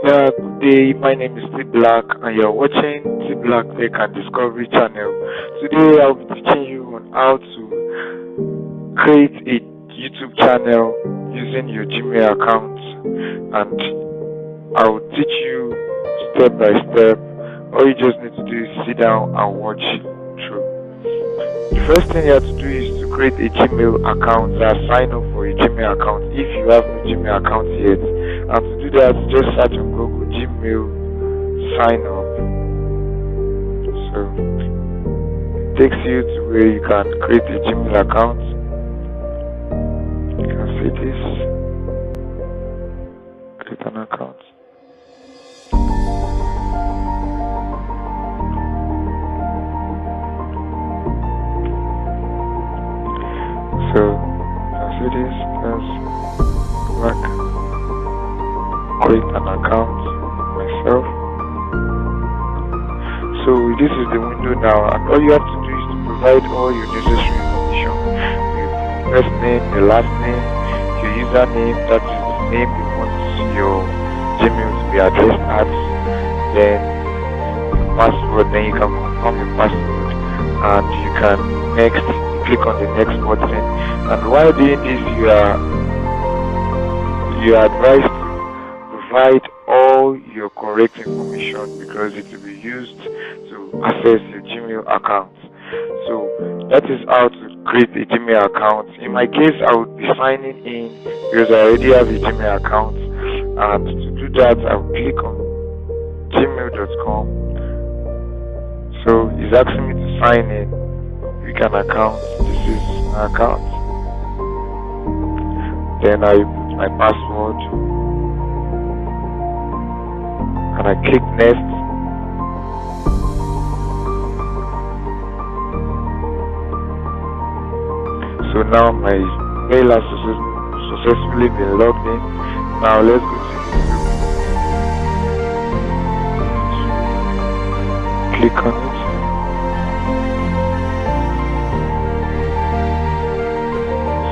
Yeah, good day. My name is T Black, and you're watching T Black Tech and Discovery channel. Today, I'll be teaching you on how to create a YouTube channel using your Gmail account, and I'll teach you step by step. All you just need to do is sit down and watch through. The first thing you have to do is to create a Gmail account, sign up for a Gmail account if you have no Gmail account yet. And to do that, just search on Google Gmail sign up. So it takes you to where you can create a Gmail account. You can see this. Create an account. So you can see this. Let's go back. Create an account myself. So this is the window now, and all you have to do is to provide all your necessary information: your first name, your last name, your username, that is the name you want your Gmail to be addressed at, then your password, then you can confirm your password, and you can next click on the next button. And while doing this, you are advised to provide all your correct information because it will be used to access your Gmail account. So that is how to create a Gmail account. In my case, I would be signing in because I already have a Gmail account, and to do that, I will click on gmail.com. So it's asking me to sign in. Pick an account. This is my account. Then I put my password and I click next. So now my mail has successfully been logged in. Now let's go to YouTube. Click on it.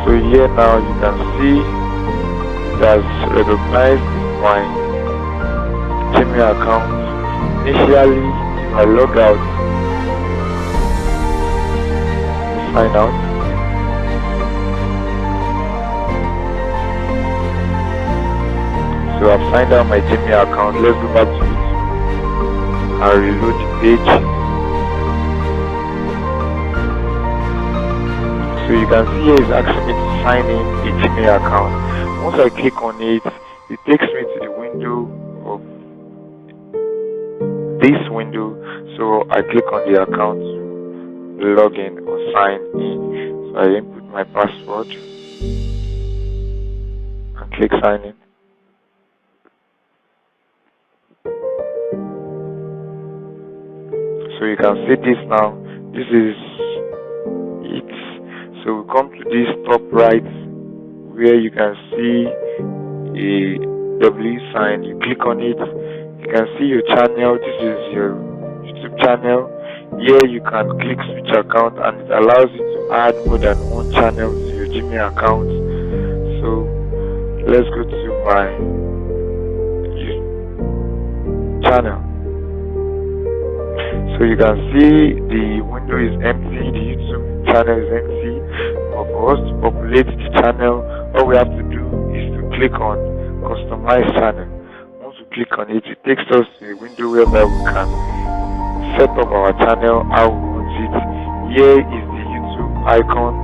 So here now you can see it has recognized my Gmail account. Initially, if I log out, sign out. So I've signed out my Gmail account. Let's go back to YouTube and reload the page. So you can see here it's asking me to sign in a Gmail account. Once I click on it, it takes me to the window of this window. So I click on the account to log in or sign in. So I input my password and click sign in. So you can see this now. This is it. So we come to this top right where you can see a W sign. You click on it. You can see your channel. This is your YouTube channel. Here you can click switch account, and it allows you to add more than one channel to your Gmail account. So let's go to my channel. So you can see the window is empty, the YouTube channel is empty. But for us to populate the channel, all we have to do is to click on customize channel. Once we click on it, it takes us to a window whereby we can set up our channel how we want it. Here is the YouTube icon.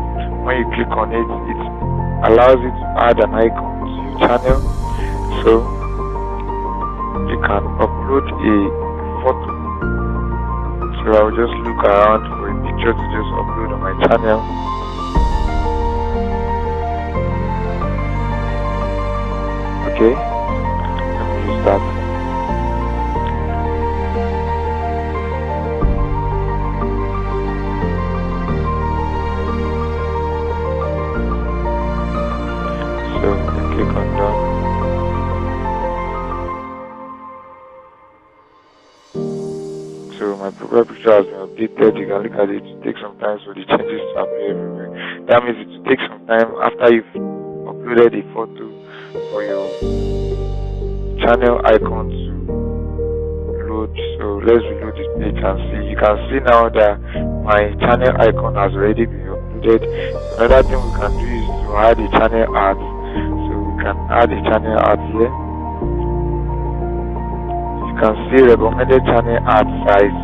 When you click on it, it allows you to add an icon to your channel. So you can upload a photo. So I'll just look around for a picture to just upload on my channel. Okay, let me use that. So I click on that. So my profile picture has been updated. You can look at it. It takes some time for the changes to appear everywhere. That means it will take some time after you've uploaded a photo for your channel icon to load. So let's reload the page and see. You can see now that my channel icon has already been uploaded. Another thing we can do is to add a channel art. So we can add a channel art here. You can see recommended channel art size.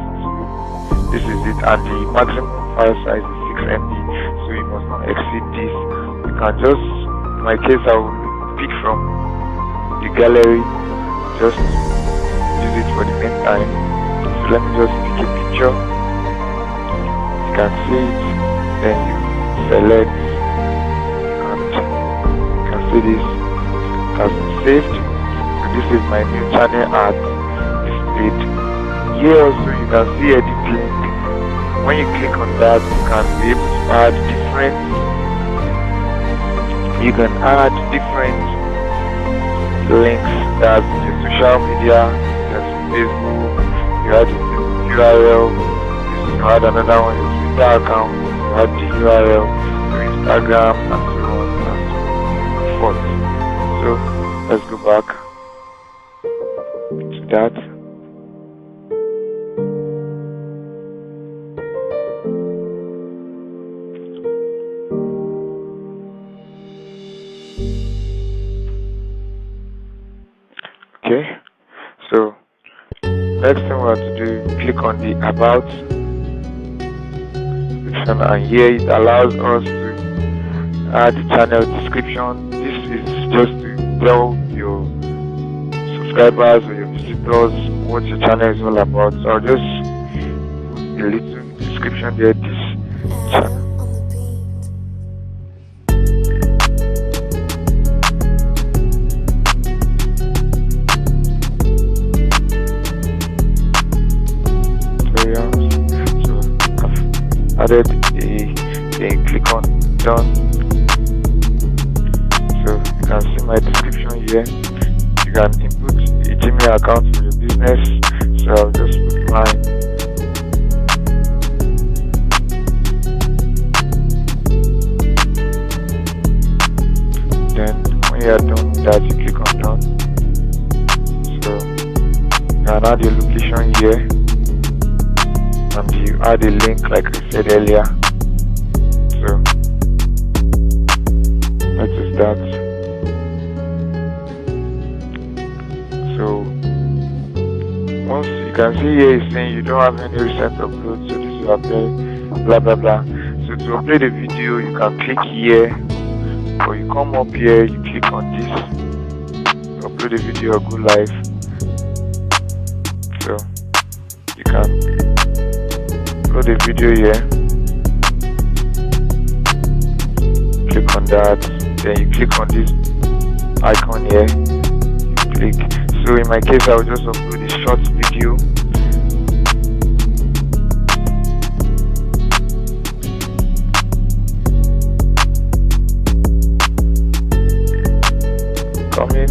So this is it, and the maximum file size is 6 MB. So you must not exceed this. You can just, in my case, I will pick from the gallery, just use it for the meantime. So let me just pick a picture. You can see it, then you select, and you can see this has been saved. So this is my new channel art displayed. Here also you can see edit link. When you click on that, you can be able to add different links. That's your social media, that's Facebook, you add your URL, you add another one, your Twitter account, you add the URL, your Instagram, and so on and so forth. So let's go back to that. Okay, so next thing we have to do, click on the about section, and here it allows us to add the channel description. This is just to tell your subscribers or your visitors what your channel is all about. So I'll just put a little description there. This channel. Added then click on done. So you can see my description here. You can input a Gmail account for your business. So I'll just put mine. Then when you are done with that, you click on done. So you can add your location here. And you add a link like I said earlier. So that is that. So once you can see here it's saying you don't have any recent uploads, so this will appear blah blah blah. So to upload a video you can click here, or you come up here, you click on this, upload a video or go live. So you can upload the video here, click on that, then you click on this icon here, you click. So in my case I will just upload a short video. Come in.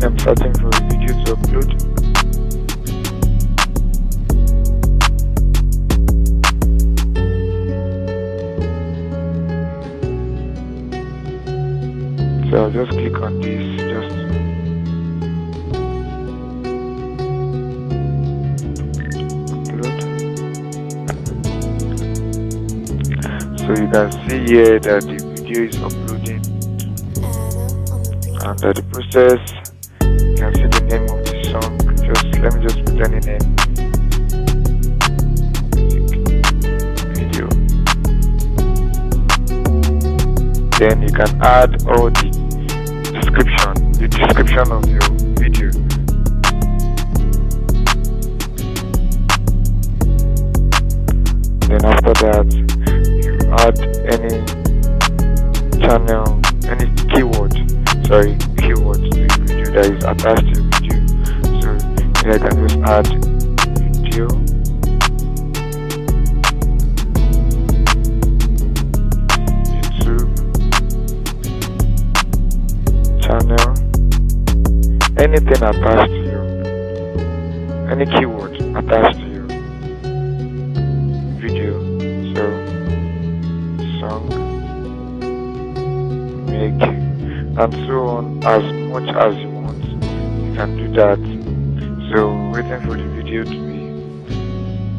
I'm searching for a video to upload. So I'll just click on this just to upload. So you can see here that the video is uploading, and that the process. You can see the name of the song. Let me just put any name. Video. Then you can add all the description of your video. Then after that, you add any channel, any keyword to the video that is attached to the video. So here I can just add video, YouTube channel, anything attached to your any keyword attached to your video. So song, make, and so on. As much as you want, you can do that. So waiting for the video to be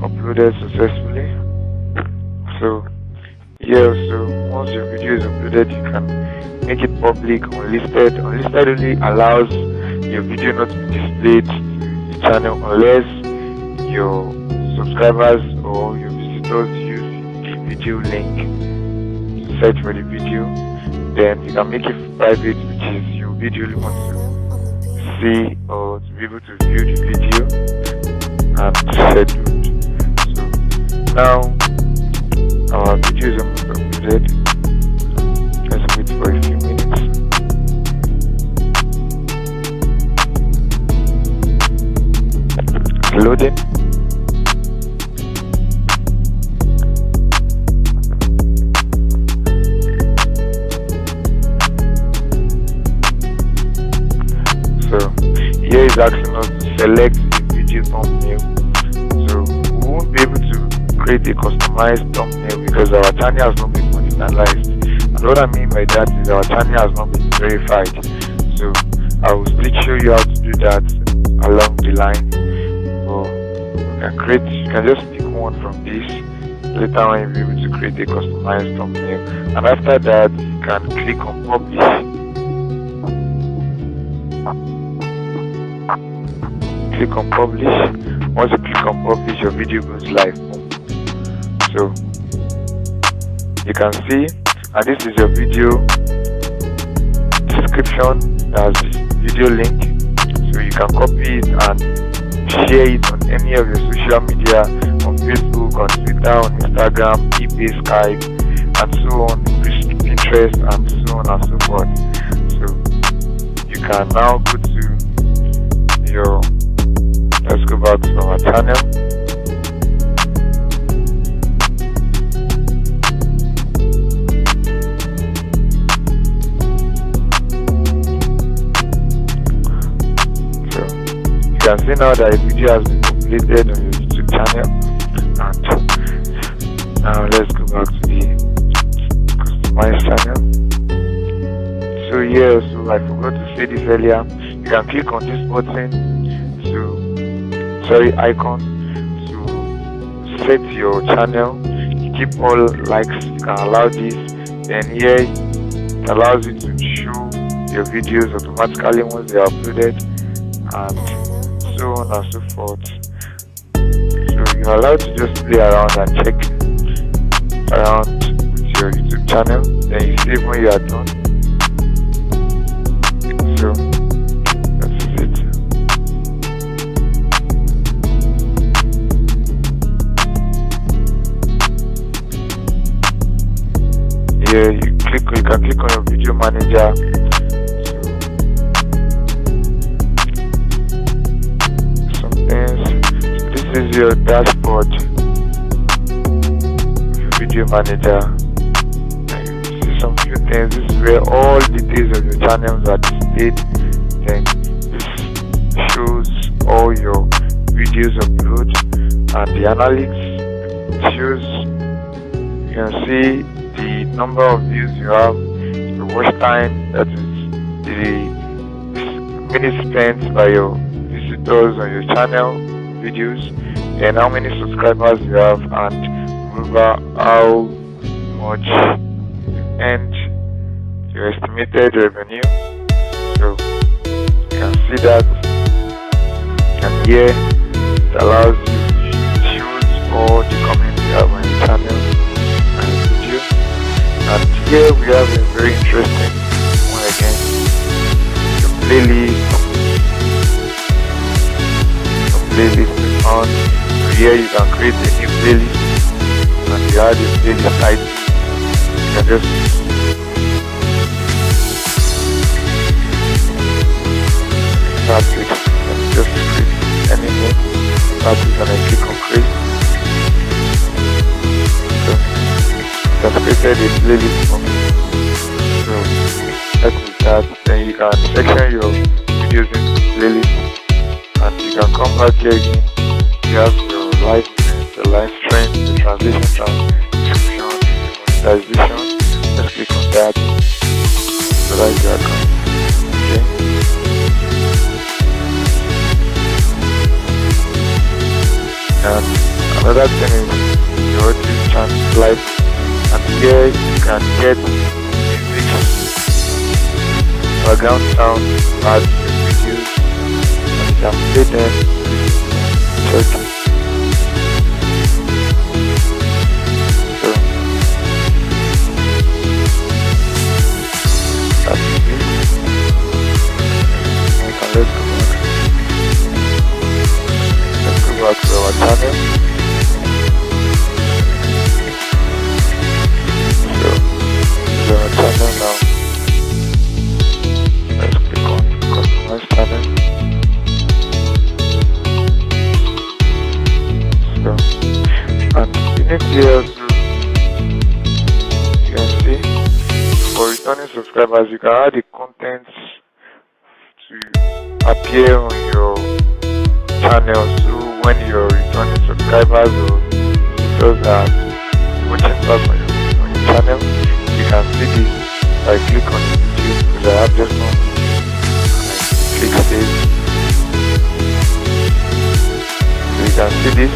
uploaded successfully. So once your video is uploaded, you can make it public, unlisted. Unlisted only allows your video not to be displayed to the channel unless your subscribers or your visitors use the video link to search for the video. Then you can make it private, which is your video only want to see or to be able to view the video and scheduled. So now our video is almost uploaded. Let's wait for a few minutes. Loading. So here is asking us to select a video thumbnail. So we won't be able to create a customized thumbnail because our channel has not been monetized. And what I mean by that is our channel has not been verified. So I will show you how to do that along the line. But you can just pick one from this. Later on you'll be able to create a customized thumbnail. And after that you can click on publish. Click on publish. Once you click on publish, your video goes live. So you can see, and this is your video description. That's the video link. So you can copy it and share it on any of your social media, on Facebook, on Twitter, on Instagram, eBay, Skype, and so on, Pinterest, and so on and so forth. So you can now go to let's go back to our channel. So you can see now that a video has been uploaded on your YouTube channel. And now let's go back to the customized channel. So I forgot to say this earlier. You can click on this button icon to set your channel. You keep all likes. You can allow this. Then here it allows you to show your videos automatically once they are uploaded, and so on and so forth. So you're allowed to just play around and check around with your YouTube channel. Then you save when you are done. So that's it. Here you can click on your video manager. This is your dashboard, your video manager. And you see some few things. This is where all details of your channels are displayed. Then this shows all your videos upload, and the analytics shows, you can see the number of views you have, the watch time, that is the minutes spent by your visitors on your channel videos, and how many subscribers you have, and remember how much and your estimated revenue. So you can see that, and here it allows you to choose all the comments you have on your channel and video. And here we have a very interesting one again, the playlist on. So here you can create a new playlist, and you add your playlist title. You can just create anything. Start with, and I click on create. So that's created a playlist for me. So that's with that. Then you can section your videos into playlist, and you can come back here again. You have your live stream, the live stream, the translation, transcription, monetization. Just click on that. Select your account. Okay. And another thing is your YouTube channel live, and here you can get music, background sound, add videos, and you can play them. Check. So that's it. And let's go back. Let's go back to our channel. So this is our channel now. Let's click on customize channel. So, and you need here to, you can see, for returning subscribers, you can add the contents to appear on your channel. So when your returning subscribers or visitors are watching back on your channel, you can see this. I click on the video because I have just one video, and I click save. So you can see this.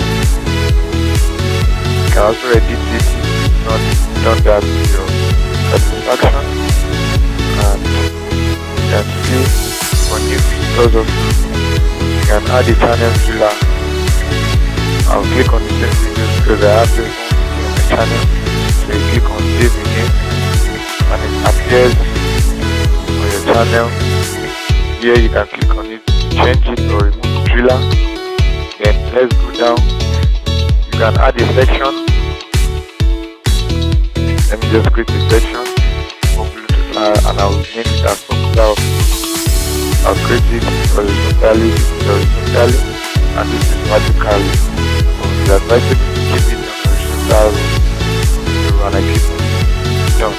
You can also edit it if you've not done that to your satisfaction. And you can see for new visitors also, you can add a channel filler. I'll click on the same video because I have just one video on my channel. So you click on save again, and it appears on your channel. Here you can click on it, change it or remove the trailer. Then let's go down. You can add a section. Let me just create a section, and I will name it as popular. I'll create it horizontally, and this is vertically. It's advisable to keep it on horizontal, and I keep it down.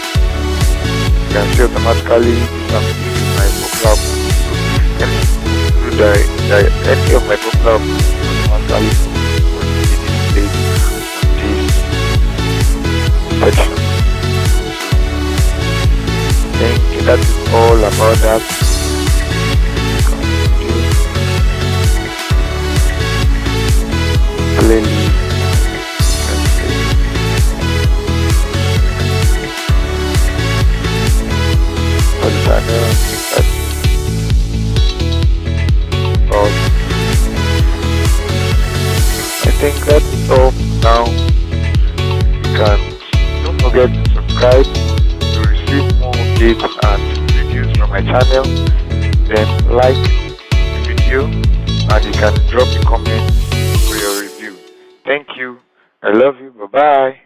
You can see automatically this I'm using my popular. So any of my popular automatically be displayed on this section. I think that is all about that. Playlist. For the channel, I think that's all now. You can don't forget to subscribe to receive more updates and reviews from my channel. Then like the video, and you can drop a comment for your review. Thank you. I love you. Bye bye.